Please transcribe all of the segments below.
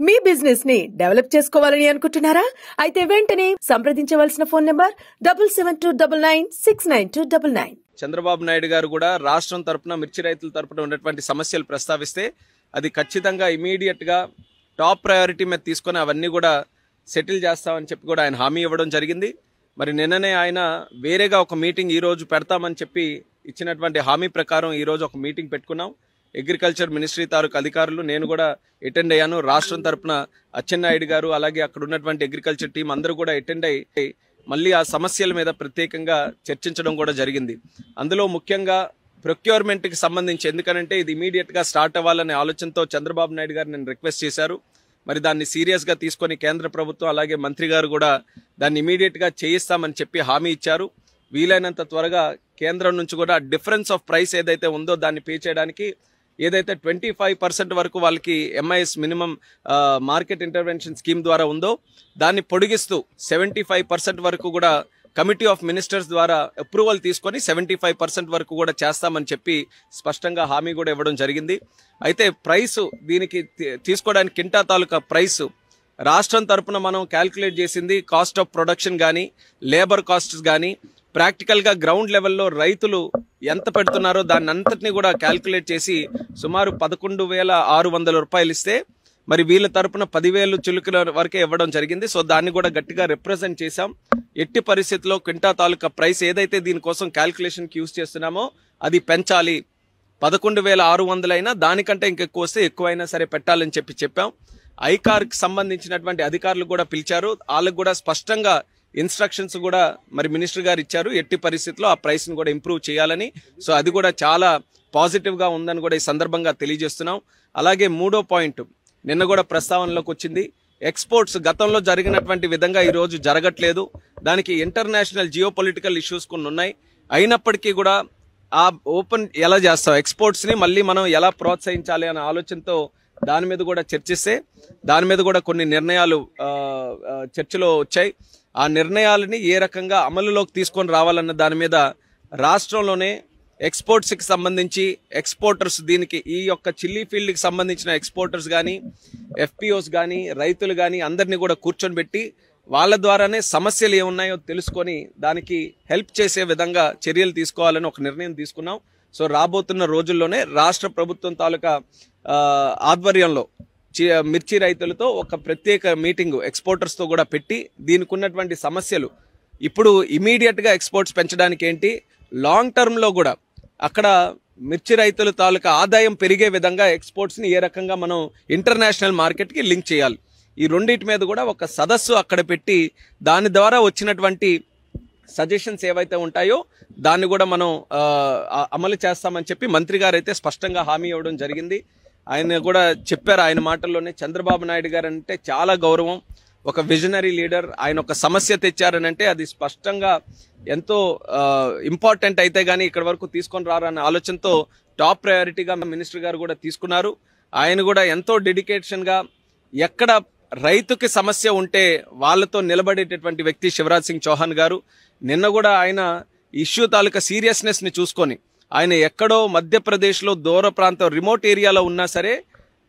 మీ business ని develop చేసుకోవాలని అనుకుంటున్నారా? అయితే వెంటనే సంప్రదించవలసిన ఫోన్ నంబర్ 7729969299. చంద్రబాబు నాయుడు గారు కూడా రాష్ట్రం తరపున మిర్చి రైతుల తరపున ఉన్నటువంటి సమస్యలు ప్రస్తావిస్తే అది ఖచ్చితంగా ఇమీడియట్ గా టాప్ ప్రయారిటీ మీద తీసుకొని అవన్నీ కూడా సెటిల్ చేస్తామని చెప్పి కూడా ఆయన హామీ ఇవ్వడం జరిగింది. మరి నిన్ననే ఆయన వేరేగా ఒక మీటింగ్ ఈ రోజు పెడతామని చెప్పి ఇచ్చినటువంటి హామీ ప్రకారం ఈ రోజు ఒక మీటింగ్ పెట్టుకున్నాం. అగ్రికల్చర్ మినిస్ట్రీ తాలూకు అధికారులు నేను కూడా అటెండ్ అయ్యాను. రాష్ట్రం తరపున అచ్చెన్నాయుడు గారు అలాగే అక్కడ ఉన్నటువంటి అగ్రికల్చర్ టీం అందరూ కూడా అటెండ్ అయ్యి మళ్ళీ ఆ సమస్యల మీద ప్రత్యేకంగా చర్చించడం కూడా జరిగింది. అందులో ముఖ్యంగా ప్రొక్యూర్మెంట్కి సంబంధించి, ఎందుకనంటే ఇది ఇమీడియట్ గా స్టార్ట్ అవ్వాలనే ఆలోచనతో చంద్రబాబు నాయుడు గారు నేను రిక్వెస్ట్ చేశారు. మరి దాన్ని సీరియస్ గా తీసుకొని కేంద్ర ప్రభుత్వం అలాగే మంత్రి గారు కూడా దాన్ని ఇమీడియట్ గా చేయిస్తామని చెప్పి హామీ ఇచ్చారు. వీలైనంత త్వరగా కేంద్రం నుంచి కూడా డిఫరెన్స్ ఆఫ్ ప్రైస్ ఏదైతే ఉందో దాన్ని పే చేయడానికి ఏదైతే 25% వరకు వాళ్ళకి MIS minimum market intervention scheme ద్వారా ఉందో దాన్ని పొడిగిస్తూ 75% వరకు కూడా కమిటీ ఆఫ్ మినిస్టర్స్ ద్వారా అప్రూవల్ తీసుకొని 75% వరకు కూడా చేస్తామని చెప్పి స్పష్టంగా హామీ కూడా ఇవ్వడం జరిగింది. అయితే ప్రైస్ దీనికి తీసుకోవడానికి కింటా తాలూకా ప్రైస్ రాష్ట్రం తరపున మనం క్యాల్కులేట్ చేసింది కాస్ట్ ఆఫ్ ప్రొడక్షన్ కానీ లేబర్ కాస్ట్స్ కానీ ప్రాక్టికల్ గా గ్రౌండ్ లెవెల్లో రైతులు ఎంత పెడుతున్నారో దాన్ని అంతటినీ కూడా క్యాల్కులేట్ చేసి సుమారు 11,600 రూపాయలు ఇస్తే మరి వీళ్ళ తరపున 10,000 చిలుకల వరకే ఇవ్వడం జరిగింది. సో దాన్ని కూడా గట్టిగా రిప్రజెంట్ చేశాం. ఎట్టి పరిస్థితుల్లో క్వింటా తాలూకా ప్రైస్ ఏదైతే దీనికోసం క్యాల్కులేషన్ కి యూజ్ చేస్తున్నామో అది పెంచాలి. 11,600 అయినా దానికంటే ఇంకెక్కువ వస్తే ఎక్కువైనా సరే పెట్టాలని చెప్పాం. ఐకార్ కి సంబంధించినటువంటి అధికారులు కూడా పిలిచారు. వాళ్ళకు కూడా స్పష్టంగా ఇన్స్ట్రక్షన్స్ కూడా మరి మినిస్టర్ గారు ఇచ్చారు. ఎట్టి పరిస్థితుల్లో ఆ ప్రైస్ ని కూడా ఇంప్రూవ్ చేయాలని. సో అది కూడా చాలా పాజిటివ్ గా ఉందని కూడా ఈ సందర్భంగా తెలియజేస్తున్నాం. అలాగే మూడో పాయింట్ నిన్న కూడా ప్రస్తావనలోకి వచ్చింది. ఎక్స్పోర్ట్స్ గతంలో జరిగినటువంటి విధంగా ఈ రోజు జరగట్లేదు. దానికి ఇంటర్నేషనల్ జియో పొలిటికల్ ఇష్యూస్ కొన్ని ఉన్నాయి. అయినప్పటికీ కూడా ఆ ఓపెన్ ఎలా చేస్తాం, ఎక్స్పోర్ట్స్ ని మళ్ళీ మనం ఎలా ప్రోత్సహించాలి అనే ఆలోచనతో దాని మీద కూడా చర్చిస్తే దాని మీద కూడా కొన్ని నిర్ణయాలు చర్చలో వచ్చాయి. ఆ నిర్ణయాలని ఏ రకంగా అమలులోకి తీసుకొని రావాలన్న దాని మీద రాష్ట్రంలోనే ఎక్స్పోర్ట్స్ కి సంబంధించి ఎక్స్పోర్టర్స్, దీనికి ఈ యొక్క చిల్లీ ఫీల్డ్ కి సంబంధించిన ఎక్స్పోర్టర్స్ కానీ ఎఫ్పిఓస్ కానీ రైతులు కానీ అందరినీ కూడా కూర్చొని పెట్టి వాళ్ళ ద్వారానే సమస్యలు ఏమున్నాయో తెలుసుకొని దానికి హెల్ప్ చేసే విధంగా చర్యలు తీసుకోవాలని ఒక నిర్ణయం తీసుకున్నాం. సో రాబోతున్న రోజుల్లోనే రాష్ట్ర ప్రభుత్వం తాలూకా ఆధ్వర్యంలో మిర్చి రైతులతో ఒక ప్రత్యేక మీటింగ్ ఎక్స్పోర్టర్స్ తో కూడా పెట్టి దీనికి ఉన్నటువంటి సమస్యలు, ఇప్పుడు ఇమీడియట్ గా ఎక్స్పోర్ట్స్ పెంచడానికి ఏంటి, లాంగ్ టర్మ్ లో కూడా అక్కడ మిర్చి రైతుల తాలూకా ఆదాయం పెరిగే విధంగా ఎక్స్పోర్ట్స్ ని ఏ రకంగా మనం ఇంటర్నేషనల్ మార్కెట్ కి లింక్ చేయాలి, ఈ రెండింటి మీద కూడా ఒక సదస్సు అక్కడ పెట్టి దాని ద్వారా వచ్చినటువంటి సజెషన్స్ ఏవైతే ఉంటాయో దాన్ని కూడా మనం అమలు చేస్తామని చెప్పి మంత్రి గారు అయితే స్పష్టంగా హామీ ఇవ్వడం జరిగింది. ఆయన కూడా చెప్పారు ఆయన మాటల్లోనే, చంద్రబాబు నాయుడు గారు అంటే చాలా గౌరవం, ఒక విజనరీ లీడర్. ఆయన ఒక సమస్య తెచ్చారనంటే అది స్పష్టంగా ఎంతో ఇంపార్టెంట్ అయితే గానీ ఇక్కడ వరకు తీసుకొని రారన్న ఆలోచనతో టాప్ ప్రయారిటీగా మినిస్టర్ గారు కూడా తీసుకున్నారు. ఆయన కూడా ఎంతో డెడికేషన్ గా ఎక్కడ రైతుకి సమస్య ఉంటే వాళ్ళతో నిలబడేటటువంటి వ్యక్తి శివరాజ్ సింగ్ చౌహాన్ గారు. నిన్న కూడా ఆయన ఇష్యూ తాలూకా సీరియస్నెస్ ని చూసుకొని ఆయన ఎక్కడో మధ్యప్రదేశ్ లో దూర ప్రాంతం రిమోట్ ఏరియాలో ఉన్నా సరే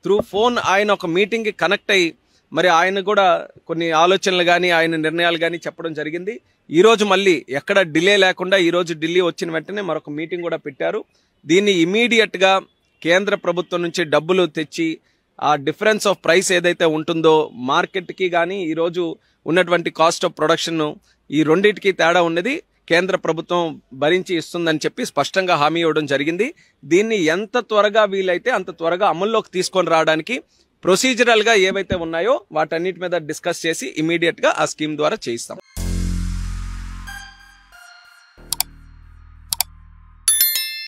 త్రూ ఫోన్ ఆయన ఒక మీటింగ్ కి కనెక్ట్ అయ్యి మరి ఆయన కూడా కొన్ని ఆలోచనలు కానీ ఆయన నిర్ణయాలు కానీ చెప్పడం జరిగింది. ఈ రోజు మళ్ళీ ఎక్కడ డిలే లేకుండా ఈ రోజు ఢిల్లీ వచ్చిన వెంటనే మరొక మీటింగ్ కూడా పెట్టారు. దీన్ని ఇమీడియట్ గా కేంద్ర ప్రభుత్వం నుంచి డబ్బులు తెచ్చి ఆ డిఫరెన్స్ ఆఫ్ ప్రైస్ ఏదైతే ఉంటుందో మార్కెట్ కి కానీ ఈ రోజు ఉన్నటువంటి కాస్ట్ ఆఫ్ ప్రొడక్షన్ ఈ రెండింటికి తేడా ఉన్నది కేంద్ర ప్రభుత్వం భరించి ఇస్తుందని చెప్పి స్పష్టంగా హామీ ఇవ్వడం జరిగింది. దీన్ని ఎంత త్వరగా వీలైతే అంత త్వరగా అమల్లోకి తీసుకొని రావడానికి ప్రొసీజరల్ గా ఏవైతే ఉన్నాయో వాటన్నిటి మీద డిస్కస్ చేసి ఇమీడియట్ గా ఆ స్కీమ్ ద్వారా చేయిస్తాం.